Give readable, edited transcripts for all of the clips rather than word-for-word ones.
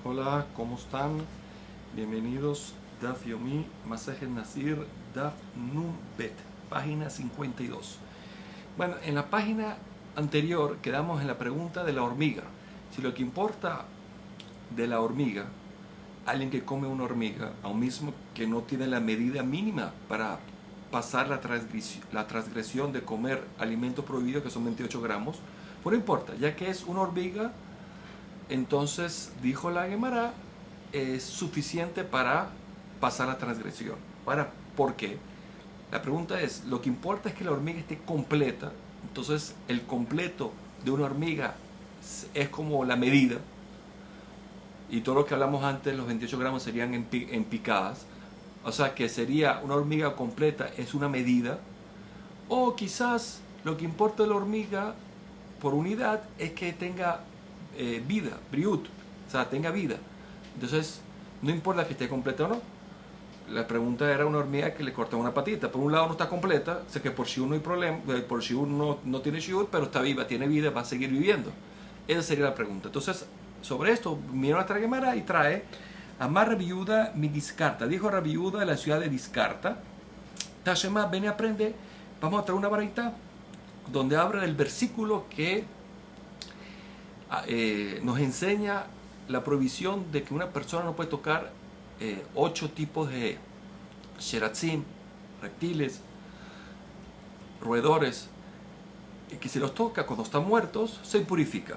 Hola, ¿cómo están? Bienvenidos. Daf Yomi, Masejet Nasir, Daf Nun Bet, página 52. Bueno, en la página anterior quedamos en la pregunta de la hormiga. Si lo que importa de la hormiga, alguien que come una hormiga, aun mismo que no tiene la medida mínima para pasar la transgresión de comer alimentos prohibidos, que son 28 gramos, pues no importa, ya que es una hormiga. Entonces, dijo la Gemara, es suficiente para pasar la transgresión. ¿Por qué? La pregunta es, lo que importa es que la hormiga esté completa. Entonces, el completo de una hormiga es como la medida. Y todo lo que hablamos antes, los 28 gramos serían en picadas. O sea, que sería una hormiga completa es una medida. O quizás lo que importa de la hormiga por unidad es que tenga vida, briut, o sea, tenga vida. Entonces, no importa que esté completa o no. La pregunta era una hormiga que le cortan una patita. Por un lado no está completa, sé que por shiur no hay problema, por shiur no tiene shiur, pero está viva, tiene vida, va a seguir viviendo. Esa sería la pregunta. Entonces, sobre esto, mira nuestra Gemara y trae Amar Rabbi Yehuda mi Discarta. Dijo Rabbi Yehuda de la ciudad de Discarta. Tashema, ven y aprende. Vamos a traer una baraita donde habla del versículo que nos enseña la prohibición de que una persona no puede tocar 8 tipos de sheratzim, reptiles, roedores, y que si los toca cuando están muertos, se impurifica.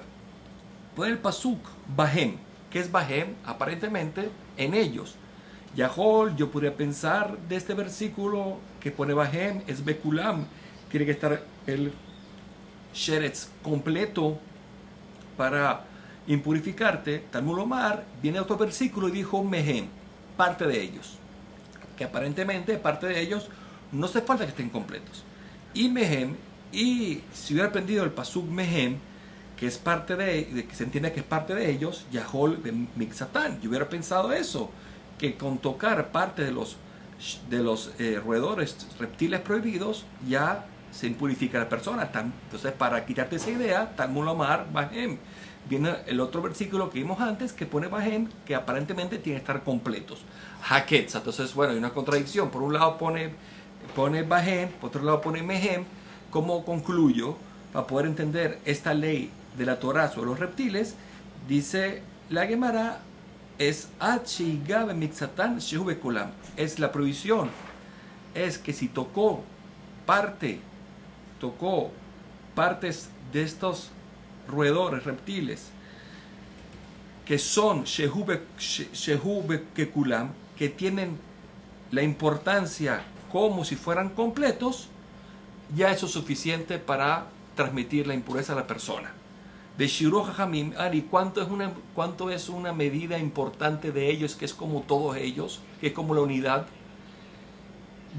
Pone el pasuk, Bahem. ¿Qué es Bahem? Aparentemente, en ellos. Yahol, yo podría pensar de este versículo que pone Bahem, es Bekulam. Tiene que estar el sheretz completo para impurificarte. Talmud Lomar, viene otro versículo y dijo Mehem, parte de ellos, que aparentemente parte de ellos no hace falta que estén completos. Y Mehem, y si hubiera aprendido el pasuk Mehem, que es parte de que se entiende que es parte de ellos, Yahol Mixatán, yo hubiera pensado eso, que con tocar parte de los roedores, reptiles prohibidos, ya se impurifica la persona. Entonces, para quitarte esa idea, Talmud Lomar Bahem, viene el otro versículo que vimos antes que pone Bahem, que aparentemente tiene que estar completos. Haketz, entonces, bueno, hay una contradicción. Por un lado pone Bahem, por otro lado pone Mehem. ¿Cómo concluyo? Para poder entender esta ley de la Torah sobre los reptiles, dice la Gemara, es Achigabe Mixatán Shehubekolam. Es la prohibición. Es que si tocó partes de estos roedores, reptiles, que son Shehubekekulam, que tienen la importancia como si fueran completos, ya eso es suficiente para transmitir la impureza a la persona. De Shiru Jajamim, Ari, ¿cuánto es una medida importante de ellos, que es como todos ellos, que es como la unidad?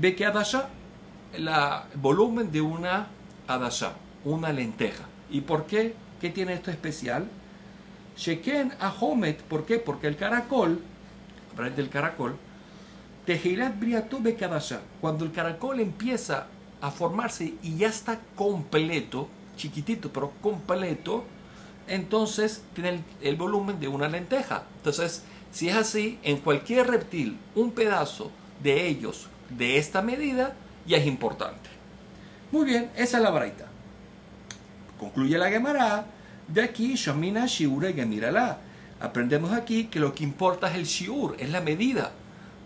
Ve que Adasha, el volumen de una Adasha, una lenteja. ¿Y por qué? ¿Qué tiene esto especial? Sheken Ahomet, ¿por qué? Porque el caracol, aparentemente el caracol, Tejirat Briatu Bekadasha, cuando el caracol empieza a formarse y ya está completo, chiquitito pero completo, entonces tiene el volumen de una lenteja. Entonces, si es así, en cualquier reptil, un pedazo de ellos de esta medida ya es importante. Muy bien, esa es la baraita. Concluye la Gemara. De aquí, Shamina Shiur Gemirala. Aprendemos aquí que lo que importa es el Shiur, es la medida.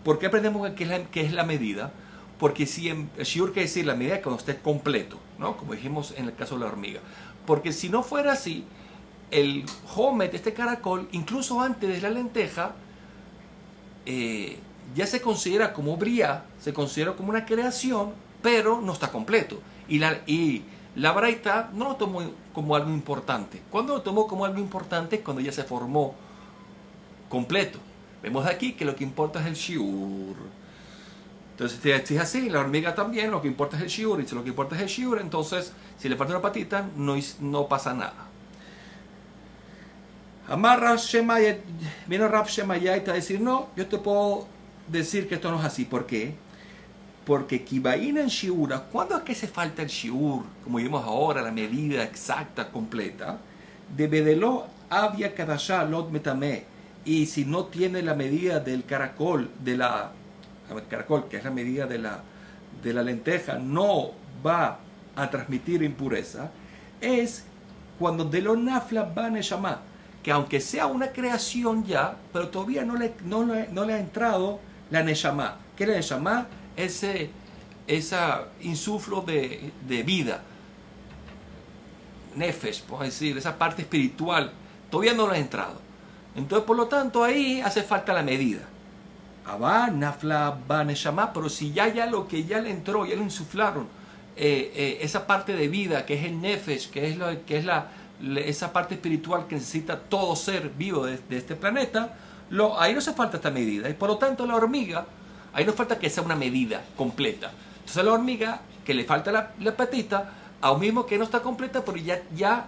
¿Por qué aprendemos que es la medida? Porque si el Shiur quiere decir la medida cuando esté completo, ¿no? Como dijimos en el caso de la hormiga. Porque si no fuera así, el Homet, este caracol, incluso antes de la lenteja, ya se considera como bria, se considera como una creación, pero no está completo. Y la Braita no lo tomó como algo importante. ¿Cuándo lo tomó como algo importante? Cuando ya se formó completo. Vemos aquí que lo que importa es el shiur. Entonces, si es así, la hormiga también, lo que importa es el shiur. Y si lo que importa es el shiur, entonces, si le falta una patita, no pasa nada. Amar Rav Shemaya, vino Rav Shemaya a decir, no, yo te puedo decir que esto no es así. ¿Por qué? Porque Kibaína en Shiura, ¿cuándo es que se falta el Shiur? Como vimos ahora, la medida exacta, completa. De Bedelo Avia Kadasha Lot Metame. y si no tiene la medida del caracol, caracol, que es la medida de la lenteja, no va a transmitir impureza, es cuando de lo nafla va neshama, que aunque sea una creación ya, pero todavía no le ha entrado la neshama. ¿Qué es la neshama? Ese insuflo de vida, nefesh, podemos decir, esa parte espiritual, todavía no le ha entrado. Entonces, por lo tanto, ahí hace falta la medida. Abba, nafla, ba, neshama, pero si ya lo que ya le entró, ya le insuflaron, esa parte de vida, que es el nefesh, que es esa parte espiritual que necesita todo ser vivo de este planeta, ahí no hace falta esta medida. Y por lo tanto, la hormiga, ahí no falta que sea una medida completa. Entonces, la hormiga, que le falta la patita, aún mismo que no está completa, pero ya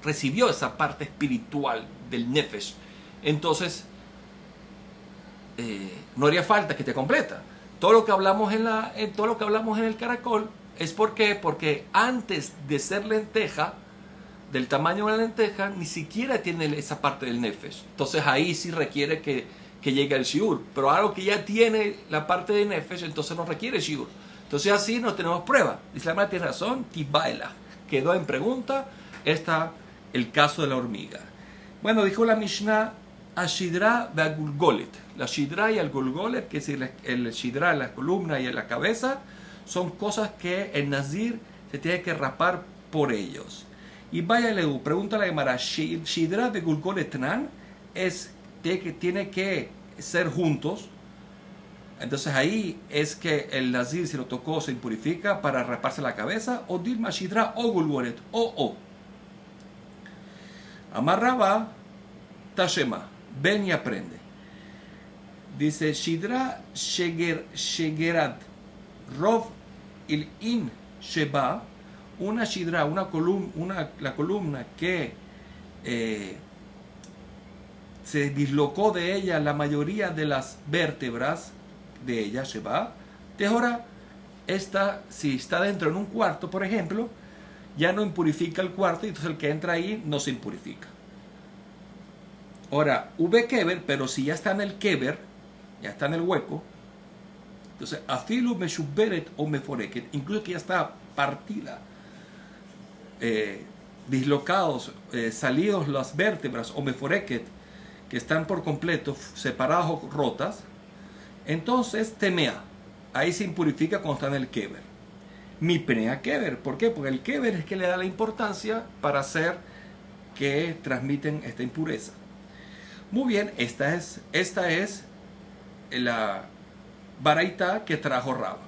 recibió esa parte espiritual del nefesh. Entonces, no haría falta que esté completa. Todo lo que hablamos en el caracol es porque antes de ser lenteja, del tamaño de la lenteja, ni siquiera tiene esa parte del nefesh. Entonces ahí sí requiere que llegue el shiur. Pero algo que ya tiene la parte de nefesh, entonces no requiere shiur. Entonces así no tenemos prueba. Dice la Gemara, tiene razón, tibaela. Quedó en pregunta el caso de la hormiga. Bueno, dijo la Mishnah, ashidra ve'agulgolet. La shidra y el gulgolet, que es el shidra, la columna y la cabeza, son cosas que el nazir se tiene que rapar por ellos. Y vaya Leu, pregunta la Gemara, shidra ve'gulgolet nan tiene que ser juntos. Entonces ahí es que el nazir, si lo tocó, se impurifica para raparse la cabeza. O dilma shidra o gulgolet, o. Amarraba Tashema, ven y aprende. Dice, Shidra Shegerat Rov il In Sheba, una Shidra, la columna que se dislocó de ella la mayoría de las vértebras de ella, Sheba, Tehora, si está dentro en un cuarto, por ejemplo, ya no impurifica el cuarto, y entonces el que entra ahí no se impurifica. Ahora, keber, pero si ya está en el keber, ya está en el hueco, entonces, afilu meshuberet o meforeket, incluso que ya está partida, dislocados, salidos las vértebras o meforeket, que están por completo separadas o rotas, entonces temea, ahí se impurifica cuando está en el keber. Mi pnea keber, ¿por qué? Porque el keber es que le da la importancia para hacer que transmiten esta impureza. Muy bien, esta es la baraita que trajo Raba.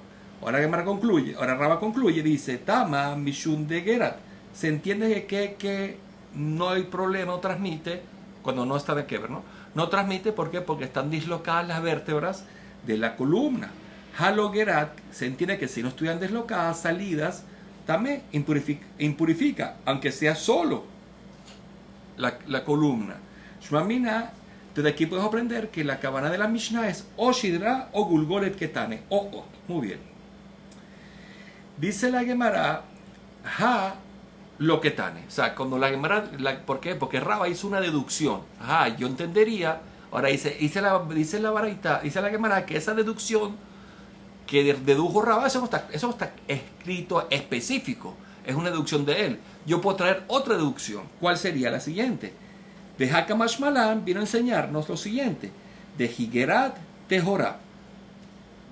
Ahora Raba concluye, dice, Tama mishun de gerat. Se entiende que no hay problema, no transmite, cuando no está de keber, ¿no? No transmite, ¿por qué? Porque están dislocadas las vértebras de la columna. Halo gerat, se entiende que si no estuvieran deslocadas, salidas, también impurifica, aunque sea solo la columna. Shmamina, desde aquí podemos aprender que la cabana de la Mishnah es o Shidra o Gulgolet Ketane. Muy bien. Dice la Gemara, Ha lo Ketane. O sea, cuando la Gemara, ¿por qué? Porque Raba hizo una deducción. Yo entendería. Ahora dice la Baraita, dice la Gemara que esa deducción que dedujo Raba, eso no está escrito específico. Es una deducción de él. Yo puedo traer otra deducción. ¿Cuál sería la siguiente? De Hakamash Malan vino a enseñarnos lo siguiente. De Higerat Tehora.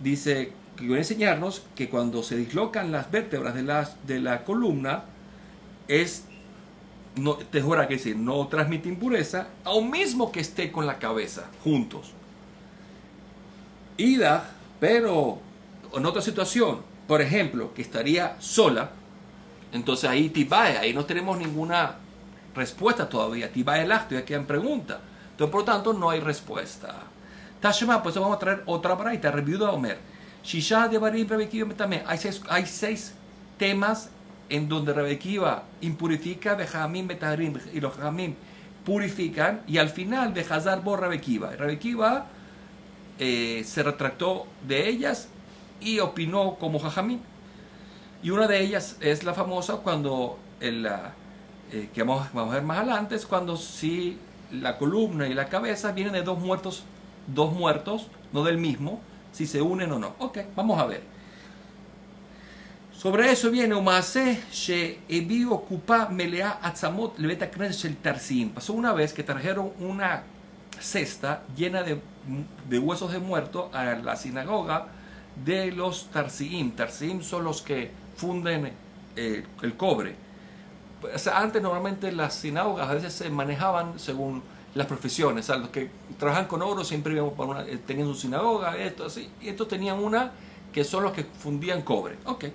Dice que viene a enseñarnos que cuando se dislocan las vértebras de la columna, Tehora, que decir, no transmite impureza, aun mismo que esté con la cabeza juntos. Ida, pero en otra situación, por ejemplo, que estaría sola, entonces ahí tibae, ahí no tenemos ninguna respuesta todavía. Tibae el acto, ya queda en pregunta. Entonces, por lo tanto, no hay respuesta. Tashema, pues vamos a traer otra baraita, reviuda Omer. Shisha de Barim Rebekiva también. Hay seis temas en donde Rebekiva impurifica Bejamim Betarim y los Jamim purifican, y al final de Hazar Bo Rebekiva. Rebekiva se retractó de ellas y opinó como Jajamim. Y una de ellas es la famosa cuando que vamos a ver más adelante, es cuando sí la columna y la cabeza vienen de dos muertos, no del mismo, si se unen o no. Ok, vamos a ver. Sobre eso viene Umase she'ebiu okupa melea atzamot lebet hakneset shel Tarsim. Pasó una vez que trajeron una cesta llena de huesos de muerto a la sinagoga de los Tarsim. Tarsim son los que funden el cobre. O sea, antes normalmente las sinagogas a veces se manejaban según las profesiones. O sea, los que trabajan con oro siempre tenían su sinagoga, esto así. Y estos tenían una que son los que fundían cobre. Ok.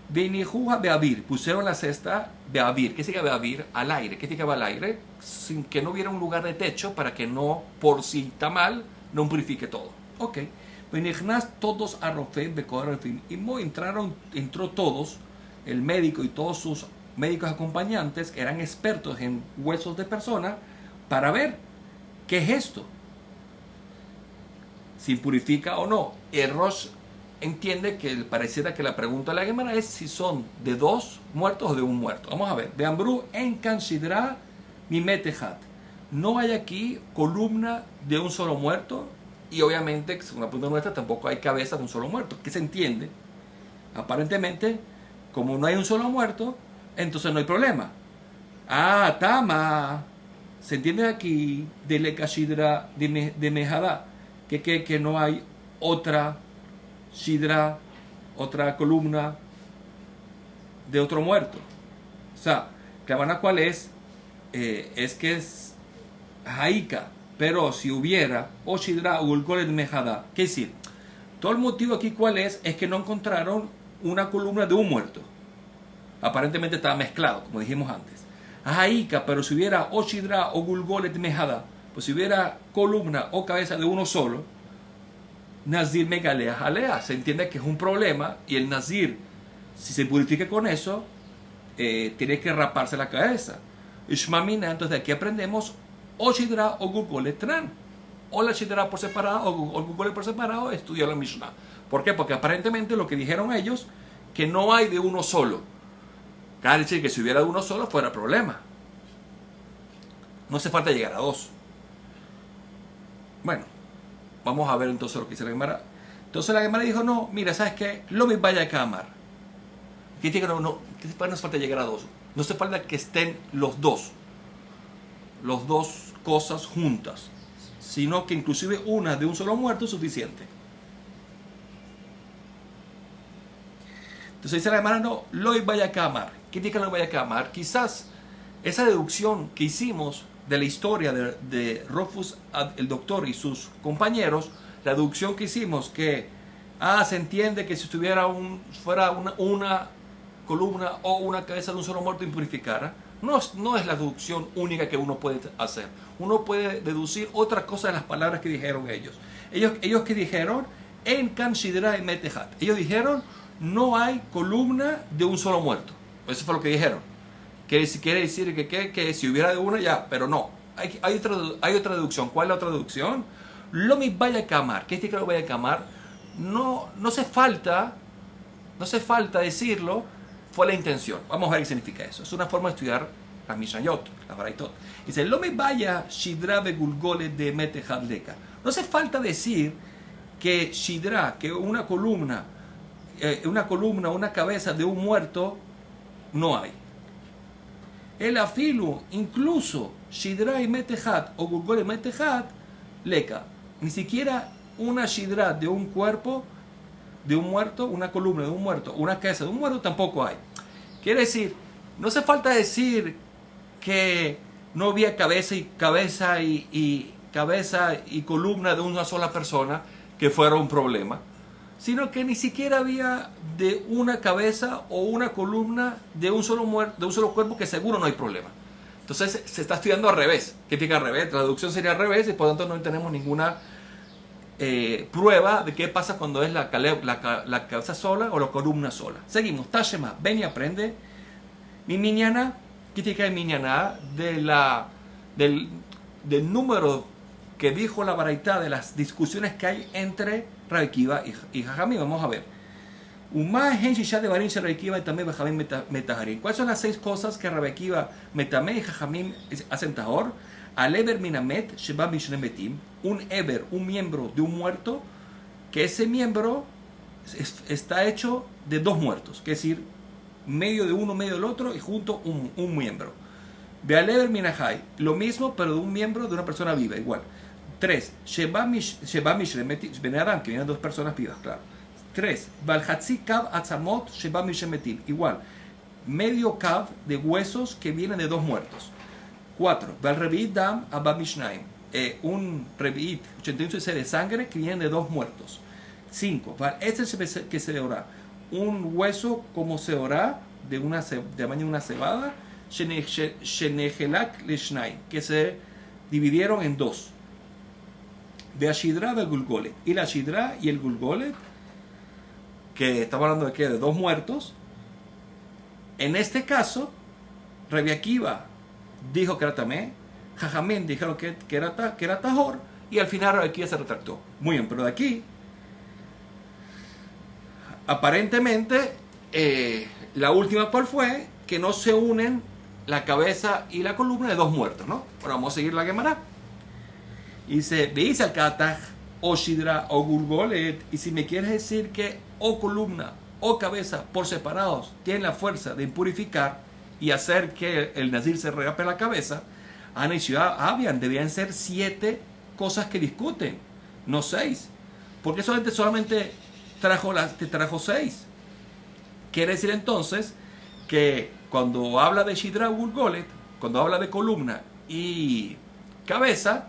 Benijuja Beavir, pusieron la cesta Beavir. ¿Qué significa Beavir? Al aire. ¿Qué significa al aire? Sin que no hubiera un lugar de techo para que no, por si está mal, no purifique todo. Ok. Benignas todos a Rofe, Becor, al fin. Y entró todos, el médico y todos sus médicos acompañantes, que eran expertos en huesos de persona, para ver qué es esto. Si purifica o no. El Rosh entiende que pareciera que la pregunta de la Gemara es si son de dos muertos o de un muerto. Vamos a ver. De Ambrú en Kanshidra mi metehat. No hay aquí columna de un solo muerto y obviamente, según la pregunta nuestra, tampoco hay cabeza de un solo muerto. ¿Qué se entiende? Aparentemente, como no hay un solo muerto, entonces no hay problema. Ah, Tama. Se entiende aquí de Lekashidra de Mejadá que no hay otra Shidra, otra columna de otro muerto. O sea, Kavana cuál es que es Haika, pero si hubiera o Shidra o Gulgolet Mejada, ¿qué decir? Todo el motivo aquí cuál es que no encontraron una columna de un muerto. Aparentemente estaba mezclado, como dijimos antes. Haika, pero si hubiera o Shidra o Gulgolet Mejada, pues si hubiera columna o cabeza de uno solo, Nazir megalea jalea, se entiende que es un problema y el Nazir, si se purifica con eso, tiene que raparse la cabeza. Ishmamina, entonces de aquí aprendemos o Shidra o Gulgoletran, o la Shidra por separado o Gulgolet por separado, estudia la Mishnah. ¿Por qué? Porque aparentemente lo que dijeron ellos, que no hay de uno solo. Quiere decir que si hubiera de uno solo fuera problema. No hace falta llegar a dos. Bueno. Vamos a ver entonces lo que dice la Gemara. Entonces la Gemara dijo, no, mira, ¿sabes qué? Lo me vaya a camar. ¿Qué dice que no hace falta llegar a dos? No hace falta que estén los dos cosas juntas, sino que inclusive una de un solo muerto es suficiente. Entonces dice la Gemara, no, lo vaya a camar. ¿Qué dice que lo vaya a camar? Quizás esa deducción que hicimos de la historia de Rofus, el doctor y sus compañeros, la deducción que hicimos que se entiende que si fuera una columna o una cabeza de un solo muerto impurificara, no es la deducción única que uno puede hacer. Uno puede deducir otra cosa de las palabras que dijeron ellos. Ellos que dijeron en Kanshidra y Metehat. Ellos dijeron no hay columna de un solo muerto. Eso fue lo que dijeron. Quiere decir que si hubiera de una ya, pero no. Hay otra deducción. ¿Cuál es la otra deducción? Lo me vaya a camar. ¿Qué es que lo vaya a camar? No hace falta decirlo, fue la intención. Vamos a ver qué significa eso. Es una forma de estudiar la Mishnayot, la Baraitot. Dice, lo me vaya Shidra begulgole de Metehad leka. No hace falta decir que Shidra, que una columna, una cabeza de un muerto, no hay. El afilu, incluso Shidra y Metehat o Gulgol y Metehat, leka. Ni siquiera una Shidra de un cuerpo, de un muerto, una columna de un muerto, una cabeza de un muerto tampoco hay. Quiere decir, no hace falta decir que no había cabeza y columna de una sola persona que fuera un problema, sino que ni siquiera había de una cabeza o una columna de un solo cuerpo, que seguro no hay problema. Entonces se está estudiando al revés. ¿Qué significa al revés? La traducción sería al revés y por lo tanto no tenemos ninguna prueba de qué pasa cuando es la cabeza sola o la columna sola. Seguimos. Tashema, ven y aprende. Mi miñana, ¿qué significa miñana? Del número que dijo la baraita de las discusiones que hay entre Rabbi Akiva y Jajamim. Vamos a ver. ¿Cuáles son las 6 cosas que Rabbi Akiva, Metamé y Jajamim hacen tahor? al Eber Minamet Sheba Mishne Metim, un Eber, un miembro de un muerto, que ese miembro está hecho de dos muertos, que es decir, medio de uno, medio del otro y junto un miembro. Ve al Eber Minahai, lo mismo pero de un miembro de una persona viva, igual. 3. Sheba Mishne Metim, Beneadam, que vienen dos personas vivas, claro. 3. Valhatzi Kav Atzamot Sheba Mishne Metim, igual. Medio Kav de huesos que vienen de dos muertos. 4. Val Revi'it Dam Abba Mishnaim, un Revi'it, 81 cc de sangre que viene de dos muertos. 5. Val Etzel que se orá, un hueso como se orá de tamaño de una cebada, Shenejelak Leshnaim, que se dividieron en dos. De Ashidra del Gulgolet, y la Ashidra y el Gulgolet, que estamos hablando de que de dos muertos. En este caso, Rabbi Akiva dijo que era Tamé, Jajamín dijeron que era Tajor, y al final Rabbi Akiva se retractó. Muy bien, pero de aquí, aparentemente, la última cual fue que no se unen la cabeza y la columna de dos muertos, ¿no? Bueno, vamos a seguir la Gemara. Y dice al Kataj, o Shidra, o Gulgolet, y si me quieres decir que o columna o cabeza por separados tienen la fuerza de impurificar y hacer que el nazir se regape la cabeza, deberían ser 7 cosas que discuten, no 6. Porque solamente te trajo 6. Quiere decir entonces que cuando habla de Shidra Gulgolet, cuando habla de columna y cabeza,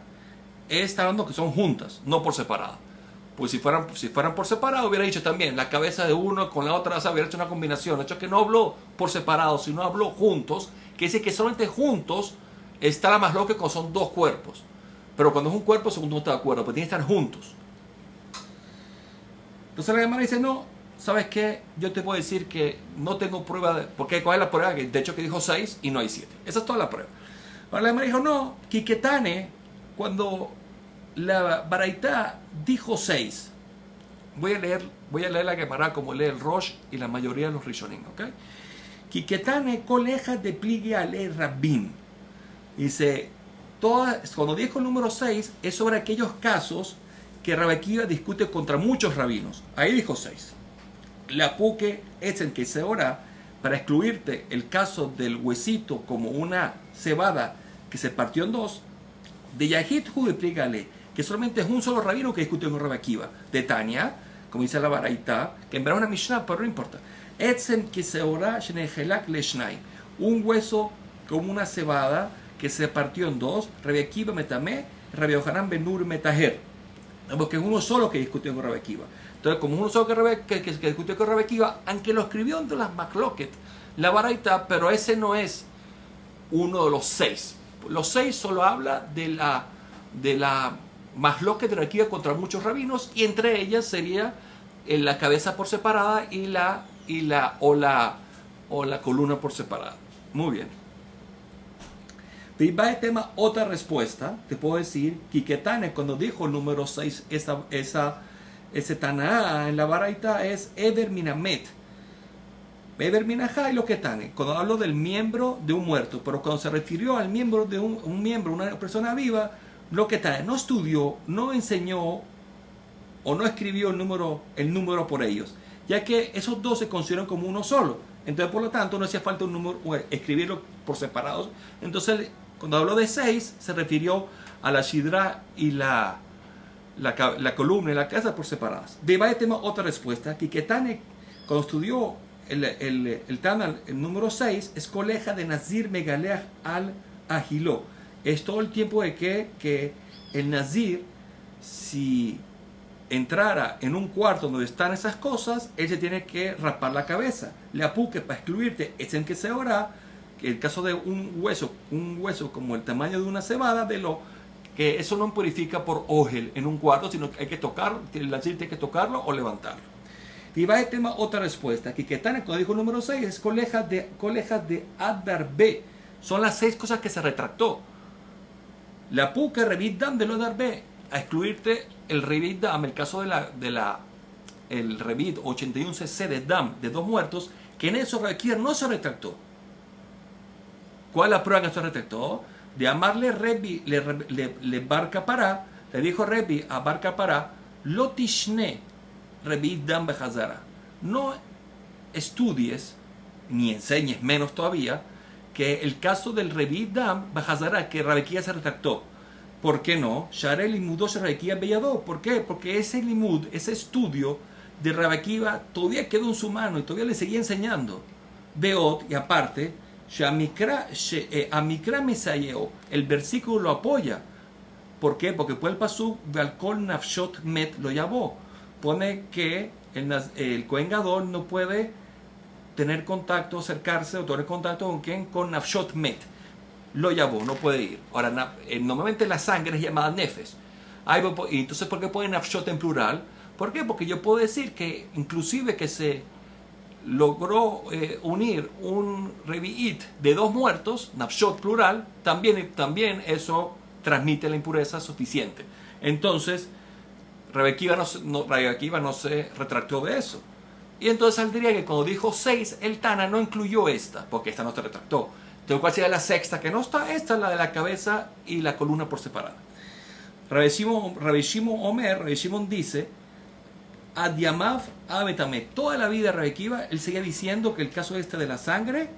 está hablando que son juntas, no por separado. Pues si fueran por separado, hubiera dicho también la cabeza de uno con la otra, o sea, hubiera hecho una combinación. De hecho, que no habló por separado, sino habló juntos, que dice que solamente juntos está la más loca cuando son dos cuerpos. Pero cuando es un cuerpo, segundo no está de acuerdo, pero tienen que estar juntos. Entonces la Gemara dice, no, ¿sabes qué? Yo te puedo decir que no tengo prueba, porque ¿cuál es la prueba? De hecho que dijo 6 y no hay 7. Esa es toda la prueba. Ahora la Gemara dijo, no, Kiketane, cuando la Baraitá dijo 6. Voy a leer la Gemara como lee el Rosh y la mayoría de los Rishonim, ¿ok? Kiketane coleja de pligue ale Rabbin. Dice, cuando dijo el número 6 es sobre aquellos casos que Rabbi Akiva discute contra muchos rabinos. Ahí dijo 6. La puque es en que se ora para excluirte el caso del huesito como una cebada que se partió en dos. De Yahid Jude Plígale, que solamente es un solo rabino que discutió con Rabbi Akiva. De Tania, como dice la Baraitá, que en verdad es una Mishnah, pero no importa. Etzem que se ora Shenejelak Leshnai, un hueso como una cebada que se partió en dos. Rabbi Akiva Metamé, Rabbi Yohanan Ben Nur Metaher. Porque es uno solo que discutió con Rabbi Akiva. Entonces, como uno solo que discutió con Rabbi Akiva, aunque lo escribió entre las Makloket, la Baraitá, pero ese no es uno de los 6. Los 6 solo habla de la Mahloket de Rabbi Akiva contra muchos rabinos, y entre ellas sería la cabeza por separada o la columna por separada. Muy bien. Va el tema, otra respuesta, te puedo decir, Kiketane, cuando dijo el número 6, ese Taná en la Baraita es Eber Minamet. Eber Minahai lo que Tane, cuando hablo del miembro de un muerto, pero cuando se refirió al miembro de un miembro, una persona viva, lo que Tane no estudió, no enseñó o no escribió el número por ellos, ya que esos dos se consideran como uno solo. Entonces, por lo tanto, no hacía falta un número, escribirlo por separados. Entonces, cuando habló de 6, se refirió a la Shidra y la columna y la casa por separadas. De vaya tema, otra respuesta, que Ketane, cuando estudió el Tana, el número 6, es coleja de Nazir Megaleach al Agiló. Es todo el tiempo de que el Nazir, si entrara en un cuarto donde están esas cosas, él se tiene que rapar la cabeza. Le apuque para excluirte, es en que se ora, que el caso de un hueso como el tamaño de una cebada, que eso no purifica por ogel en un cuarto, sino que hay que tocarlo, el Nazir tiene que tocarlo o levantarlo. Y va el tema, otra respuesta, que Ketane, cuando dijo el número 6, es coleja de Adar B. Son las 6 cosas que se retractó. La apuque Revit Dam de lo Adar B, a excluirte el Revit Dam, el caso el Revit 81 cc de Dam, de dos muertos, que en eso Rabbi Akiva no se retractó. ¿Cuál es la prueba que se retractó? de amarle Rebi le Bar Kapará, le dijo Rebi a Bar Kapará, lo tishne Rebi dam behazara. No estudies, ni enseñes menos todavía, que el caso del Rebi dam behazara, que Rabbi Akiva se retractó. ¿Por qué no? Sharel limudó Rabbi Akiva beyadó. ¿Por qué? Porque ese limud, ese estudio de Rabbi Akiva todavía quedó en su mano y todavía le seguía enseñando. Beot, y aparte, Amikra Mesayeo, el versículo lo apoya. ¿Por qué? Porque por el pasuk Valkol Nafshot Met lo llamó. Pone que el Kohen Gadol no puede tener contacto, acercarse o tener contacto con quién, con Nafshot Met. Lo llamó, no puede ir. Ahora, normalmente la sangre es llamada Nefesh. Y entonces, ¿por qué pone Nafshot en plural? ¿Por qué? Porque yo puedo decir que inclusive que se logró unir un revi'it de dos muertos, Nafshot plural, también eso transmite la impureza suficiente. Entonces, Rabbi Akiva no se retractó de eso. Y entonces saldría que cuando dijo 6, el Tana no incluyó esta, porque esta no se retractó. Entonces, ¿cuál sería la sexta que no está? Esta es la de la cabeza y la columna por separada. Rabbi Shimon dice, Adiamav Abetame. Toda la vida Rabbi Akiva, él seguía diciendo que el caso este de la sangre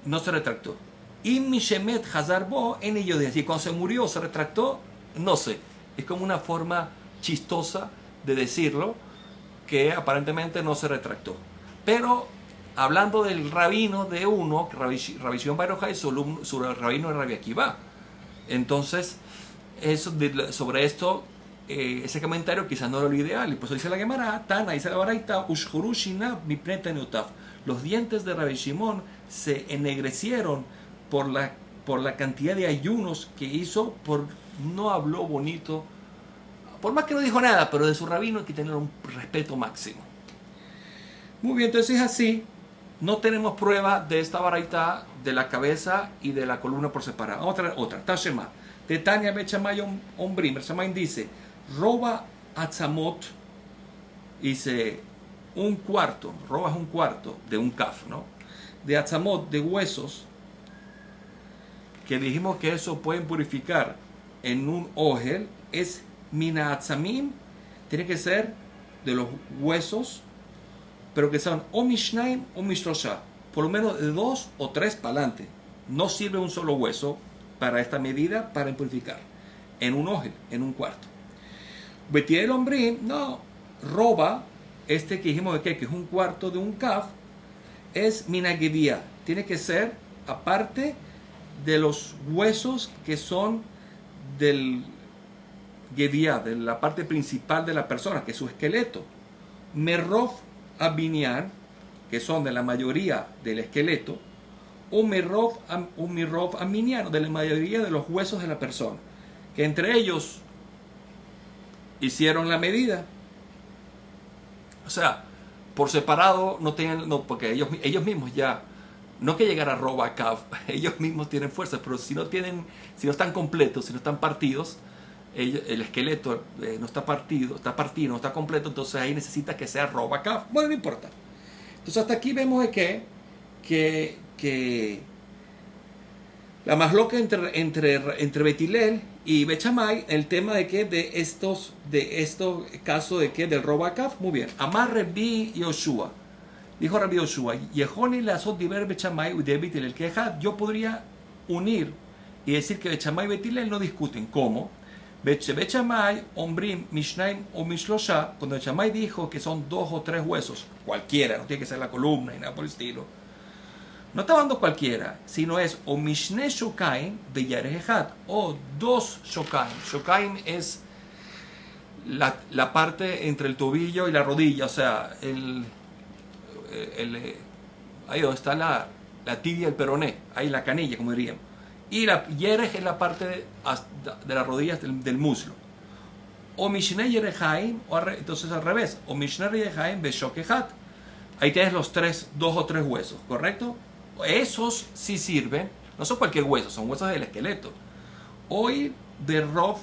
no se retractó. Y Mishemet Hazarbo en ello de decir, cuando se murió se retractó, no sé. Es como una forma chistosa de decirlo, que aparentemente no se retractó. Pero hablando del rabino de uno, Rabbi Shimon Bar Yochai, su rabino de Rabbi Akiva. Entonces, sobre esto, ese comentario quizás no era lo ideal. Y pues dice la Gemara, Tana, dice la Baraita, Ushhuru Shinab mipnei Tanutaf. Los dientes de Rabbi Shimon se ennegrecieron por la cantidad de ayunos que hizo, no habló bonito, por más que no dijo nada, pero de su rabino hay que tener un respeto máximo. Muy bien, entonces es así. No tenemos prueba de esta baraita de la cabeza y de la columna por separado. Otra. Tashema. De Tania Bechamay Ombrim. Bechamay dice, roba atzamot, dice, un cuarto, robas un cuarto de un kaf, ¿no? De atzamot, de huesos, que dijimos que eso pueden purificar en un ogel, es mina atzamim, tiene que ser de los huesos, pero que sean o mishnaim o mishlosha, por lo menos de 2 o 3 para adelante. No sirve un solo hueso para esta medida para purificar en un ogel, en un cuarto. Betir el hombre, no, roba, que dijimos que es un cuarto de un kaf, es minagevia, tiene que ser aparte de los huesos que son del gevia, de la parte principal de la persona, que es su esqueleto. Merrov abinyan, que son de la mayoría del esqueleto, o mirrov aminiano, de la mayoría de los huesos de la persona, que entre ellos hicieron la medida. O sea, por separado no tienen, no, porque ellos mismos ya, no que llegar a roba Kav, ellos mismos tienen fuerza, pero si no están completos, si no están partidos, el esqueleto no está partido, no está completo, entonces ahí necesita que sea roba Kav. Bueno, no importa. Entonces hasta aquí vemos de que la más loca entre Betilel y Bechamay, el tema de estos casos del roba Kav. Muy bien. Amar Rabbi Yoshua. Dijo Rabbi Yoshua, Yehoni lazot diber Bechamay y de Betilel queja. Yo podría unir y decir que Bechamay y Betilel no discuten. ¿Cómo? Bechamay, Ombrim, Mishnaim o Mishlosha, cuando Bechamay dijo que son 2 o 3 huesos, cualquiera, no tiene que ser la columna y nada por el estilo, no está hablando cualquiera, sino es o Mishne Shokaim Beyarehat, o 2 Shokaim. Shokaim es la parte entre el tobillo y la rodilla, o sea, ahí donde está la tibia, el peroné, ahí la canilla, como diríamos. Y la yerej es la parte de las rodillas del muslo. O Mishneh Yerejaim, entonces al revés. O Mishneh Yerejaim Beshokehat. Ahí tienes los 2 o 3 huesos, ¿correcto? Esos sí sirven. No son cualquier hueso, son huesos del esqueleto. Hoy de Rov,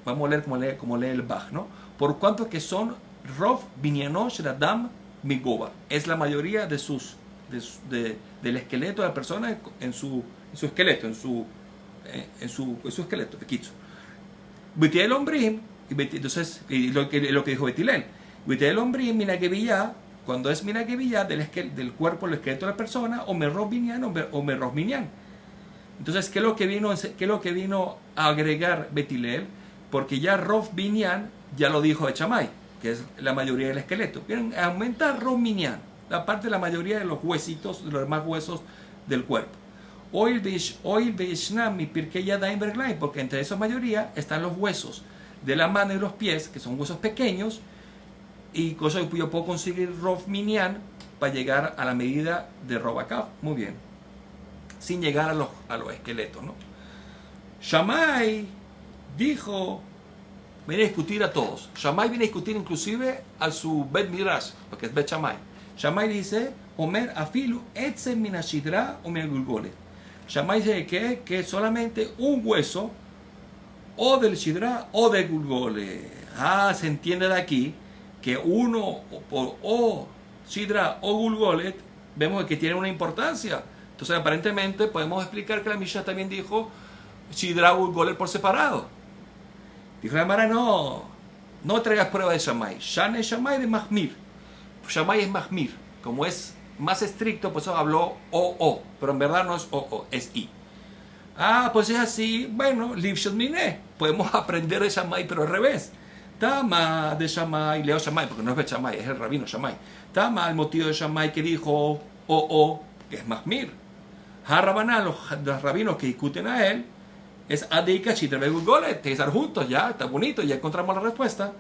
vamos a leer como lee el Bach, ¿no? Por cuanto que son Rov Binyanosh Radam Migoba. Es la mayoría del esqueleto de la persona en su su esqueleto, en su esqueleto, de Kitsu. Betilel Ombrim, entonces, lo que dijo Betilel, Betilel Ombrim, Minagevilla, cuando es Minagevilla del cuerpo, el esqueleto de la persona, o Merroz Binyan o Merroz Minyan. Entonces, ¿qué es lo que vino a agregar Betilel? Porque ya Rof Binyan ya lo dijo de Chamay, que es la mayoría del esqueleto. Vienen a aumentar Rof Binyan, la parte de la mayoría de los huesitos, de los demás huesos del cuerpo. Oil Beishnam y Pirkei Yadayim Berglaim, porque entre esa mayoría están los huesos de la mano y los pies, que son huesos pequeños, y cosa que yo puedo conseguir Rof Minyan para llegar a la medida de Robakav. Muy bien. Sin llegar a los esqueletos, ¿no? Shammai dijo, viene a discutir a todos. Shammai viene a discutir inclusive a su Bet Midrash, porque es Bet Shammai. Shammai dice, Omer afilu etzem min hashidra o min gulgolet. Shammai dice que solamente un hueso, o del shidra o del gulgolet. Se entiende de aquí que uno o shidra o gulgolet, vemos que tiene una importancia. Entonces, aparentemente, podemos explicar que la Mishnah también dijo shidra o gulgolet por separado. Dijo la Mara, no traigas prueba de Shammai. Shane Shammai de Mahmir. Shammai es Mahmir. Como es más estricto, pues habló o, pero en verdad no es o, es i. Pues es así, bueno, Livshot Miné. Podemos aprender de Shammai, pero al revés. Tama de Shammai, leo Shammai, porque no es de Shammai, es el rabino Shammai. Tama el motivo de Shammai que dijo o, que es Mahmir. Harabaná, los rabinos que discuten a él, es Adika Shidra Begulgolet, tienen que estar juntos, ya, está bonito, ya encontramos la respuesta.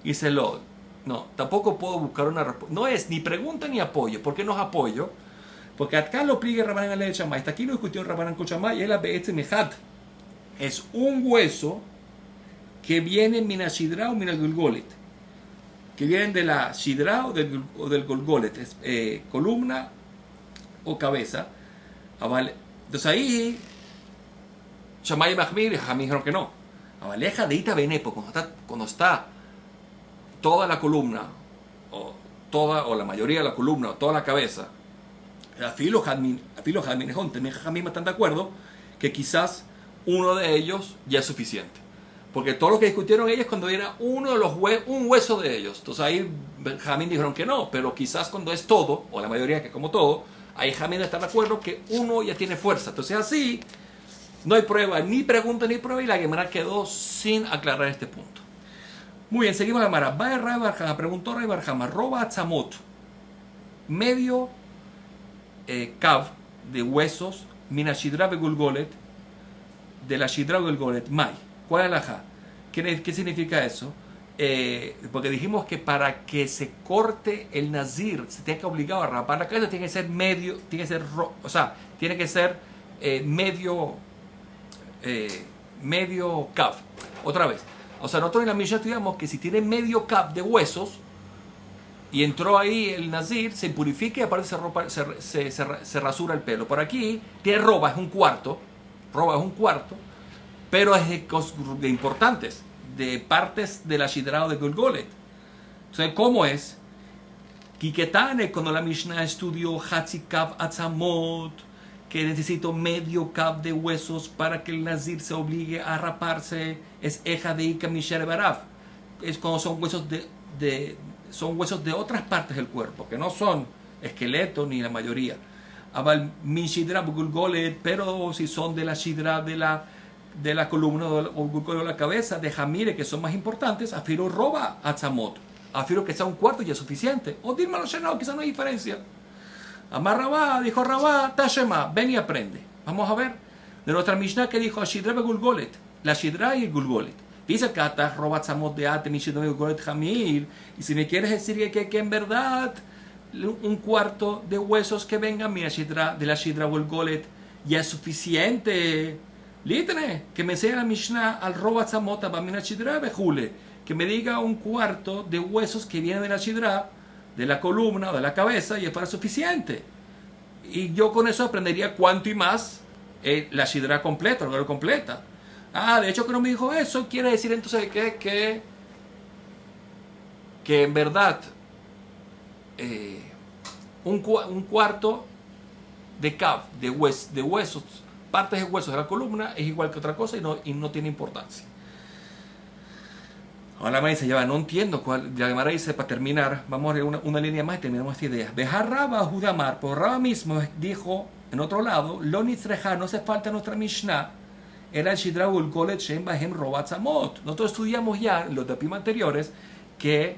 Y se lo. No, tampoco puedo buscar una respuesta. No es ni pregunta ni apoyo. ¿Por qué no es apoyo? Porque acá lo pliega Rabanán al de Shammai. Hasta aquí lo discutió Rabanán con Shammai. Es la Be'etzemehad. Es un hueso que viene mina Shidra o mina Gulgolet. Que vienen de la Shidra o del Gulgolet. Es columna o cabeza. Vale. Entonces ahí Shammai y Mahmir y Jamí dijeron que no. Avaleja de Ita Benepo, cuando está toda la columna, o la mayoría de la columna, o toda la cabeza, Afilo Jamín también Jamín están de acuerdo que quizás uno de ellos ya es suficiente. Porque todo lo que discutieron ellos cuando era uno de los un hueso de ellos. Entonces ahí Jamín dijeron que no, pero quizás cuando es todo, o la mayoría que como todo, ahí Jamín está de acuerdo que uno ya tiene fuerza. Entonces así no hay prueba, ni pregunta ni prueba, y la Gemara quedó sin aclarar este punto. Muy bien, seguimos la Gemara. Va Ray Barjama, preguntó Ray Barjama, roba atzamot, medio kav de huesos, mina shidra begulgolet, de la shidra begulgolet, mai. ¿Cuál es la ja? ¿Qué significa eso? Porque dijimos que para que se corte el nazir, se tiene que obligar a rapar la cabeza, tiene que ser medio, tiene que ser medio kav. Otra vez. O sea, nosotros en la Mishnah estudiamos que si tiene medio kav de huesos y entró ahí el nazir, se purifica y aparte se rasura el pelo. Por aquí tiene roba, es un cuarto, pero es de importantes, de partes de la Shidra o de Gulgolet. Entonces, ¿cómo es? Kiketane, cuando la Mishnah estudió Hatzikav Atzamot, que necesito medio kav de huesos para que el nazir se obligue a raparse, es Eja de Ika Misher Barav. Es cuando son huesos son huesos de otras partes del cuerpo, que no son esqueletos ni la mayoría. Abal min Shidra Gulgolet, pero si son de la Shidra de la columna o Gulgolet de la cabeza, de Jamire, que son más importantes, afiro roba Atzamot. Afiro que sea un cuarto ya es suficiente. O dímelo, no, quizás no hay diferencia. Amar Rabá, dijo Rabá, Tashema, ven y aprende. Vamos a ver. De nuestra Mishnah que dijo Shidra Begulgolet, la Shidra y el Gulgolet. Dice que atas roba tzamot de ate, mi Shidra Begulgolet Jamir. Y si me quieres decir que en verdad un cuarto de huesos que vengan de la Shidra Gulgolet ya es suficiente. Lítene, que me enseñe la Mishnah al roba tzamot a Bamina Shidra Bejule. Que me diga un cuarto de huesos que vienen de la Shidra, de la columna o de la cabeza, y es para suficiente. Y yo con eso aprendería cuánto y más la Shidra completa, la completa. De hecho que no me dijo eso, quiere decir entonces que en verdad un cuarto de kav, de huesos, partes de huesos de la columna es igual que otra cosa y no tiene importancia. Ahora me dice, ya no entiendo cuál. La Gemara dice, para terminar, vamos a leer una línea más y terminamos esta idea. Dejar Raba Judamar, por Raba mismo dijo en otro lado, Lo nitzreja, no hace falta nuestra Mishnah, era el Shidra Gulgolet Shem Bahem Robatzamot. Nosotros estudiamos ya en los dapim anteriores que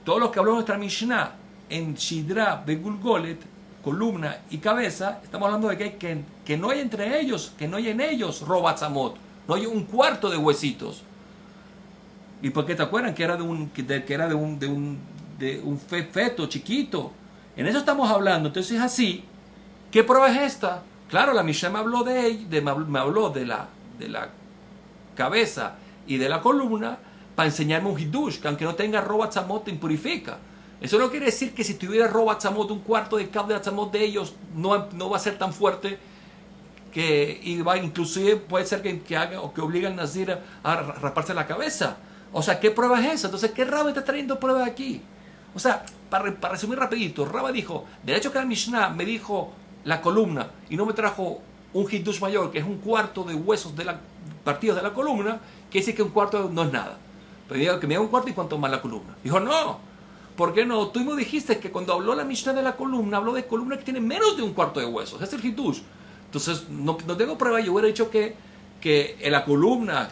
todo lo que habló nuestra Mishnah en Shidra Begulgolet, columna y cabeza, estamos hablando de que no hay entre ellos, que no hay en ellos Robatzamot, no hay un cuarto de huesitos. ¿Y por qué te acuerdan que era de un feto chiquito? En eso estamos hablando. Entonces es así. ¿Qué prueba es esta? Claro, la Mishnah me habló me habló de la cabeza y de la columna para enseñarme un hidush, que aunque no tenga robatzamot te impurifica. Eso no quiere decir que si tuviera robatzamot, un cuarto de cab de atzamot de ellos, no va a ser tan fuerte que inclusive puede ser que haga o que obligue al nazir a raparse la cabeza. O sea, ¿qué prueba es esa? Entonces, ¿qué Raba está trayendo prueba aquí? O sea, para resumir rapidito, Raba dijo, de hecho que la Mishnah me dijo la columna y no me trajo un hidush mayor, que es un cuarto de huesos partidos de la columna, que dice que un cuarto no es nada. Pero digo que me da un cuarto y cuanto más la columna. Dijo, no, ¿por qué no? Tú mismo dijiste que cuando habló la Mishnah de la columna, habló de columna que tiene menos de un cuarto de huesos. Es el hidush. Entonces, no tengo prueba. Yo hubiera dicho que la columna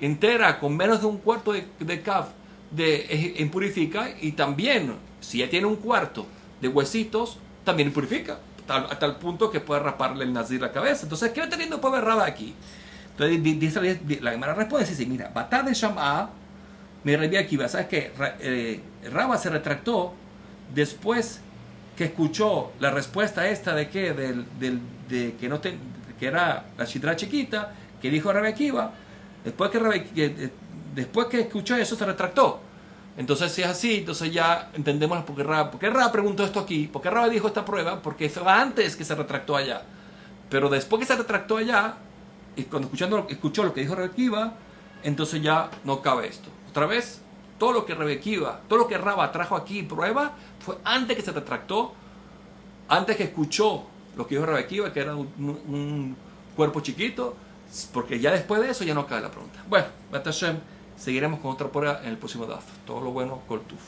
entera con menos de un cuarto de kaf impurifica, y también si ya tiene un cuarto de huesitos también impurifica hasta el punto que puede raparle el nazir la cabeza. Entonces, ¿qué está teniendo prueba Raba aquí? Entonces dice, la Gemara responde, dice, mira, Batad de Sham'a me revía aquí, ¿sabes qué? Raba se retractó después que escuchó la respuesta esta de que que era la shidra chiquita que dijo Rabbi Akiva. Después que escuchó eso, se retractó. Entonces, si es así, entonces ya entendemos por qué Raba preguntó esto aquí, por qué Raba dijo esta prueba, porque fue antes que se retractó allá. Pero después que se retractó allá, y cuando escuchó lo que dijo Rabbi Akiva, entonces ya no cabe esto. Otra vez, todo lo que Raba trajo aquí prueba, fue antes que se retractó, antes que escuchó lo que dijo Rabbi Akiva, que era un cuerpo chiquito, porque ya después de eso ya no cabe la pregunta. Bueno, Bat Hashem, seguiremos con otra prueba en el próximo DAF. Todo lo bueno, Kol Tuf.